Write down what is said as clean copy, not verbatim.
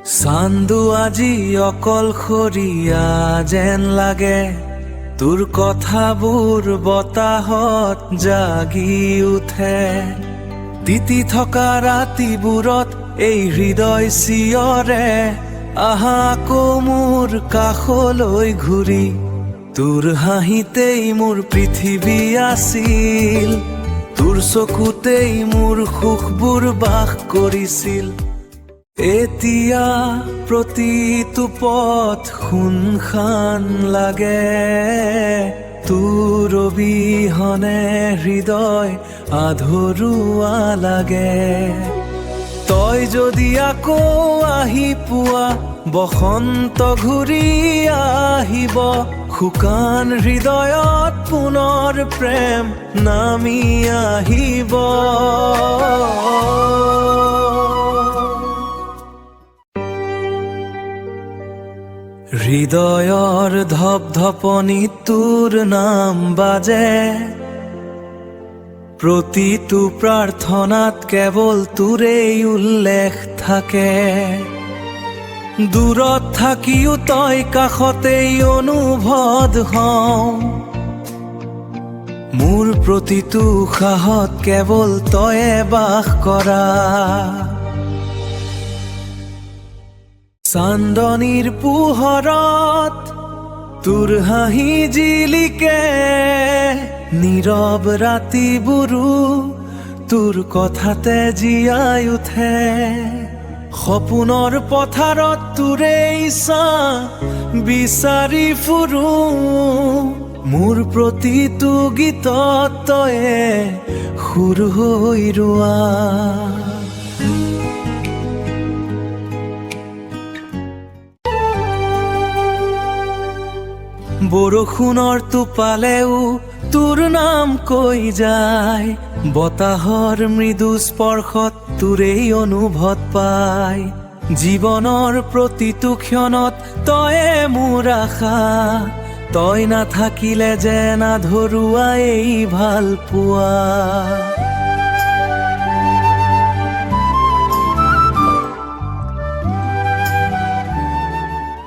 চান্দু আজি অকলশৰীয়া যেন লাগে, তোৰ কথাবোৰ বতাহত জাগি উঠে। তিতি থকা ৰাতিবোৰত এই হৃদয় চিঞৰে, আহা আকৌ মোৰ কাষলৈ ঘূৰি। তোৰ হাঁহিতেই মোৰ পৃথিৱী আছিল, তোৰ চকুতেই মোৰ সুখবোৰ বাস কৰিছিল। এতিয়া প্ৰতিটো পথ শুনশান লাগে, তোৰ অবিহনে হৃদয় আধৰুৱা লাগে। তই যদি আকৌ আহি পোৱা, বসন্ত ঘূৰি আহিব। শুকান হৃদয়ত পুনৰ প্ৰেম নামি আহিব। হৃদয়ৰ ধপধপনিত তোৰ নাম বাজে, প্ৰতিটো প্ৰাৰ্থনাত কেৱল তোৰেই উল্লেখ থাকে। দূৰত থাকিও তই কাষতেই অনুভৱ হওঁ, মোৰ প্ৰতিটো উশাহত কেৱল তয়ে বাস কৰা। চান্দনিৰ পোহৰত তোৰ হাঁহি জিলিকে, নীৰৱ ৰাতিবোৰো তোৰ কথাতে জীয়াই উঠে। সপোনৰ পথাৰত তোৰেই ছাঁ বিচাৰি ফুৰো, মোৰ প্ৰতিটো গীতত তয়ে সুৰ হৈ ৰোৱা। বৰষুণৰ টোপালেও তোৰ নাম কৈ যায়, বতাহৰ মৃদু স্পৰ্শত তোৰেই অনুভৱ পায়। জীৱনৰ প্ৰতিটো ক্ষণত তয়ে মোৰ আশা, তই নাথাকিলে যেন আধৰুৱা এই ভাল পোৱা।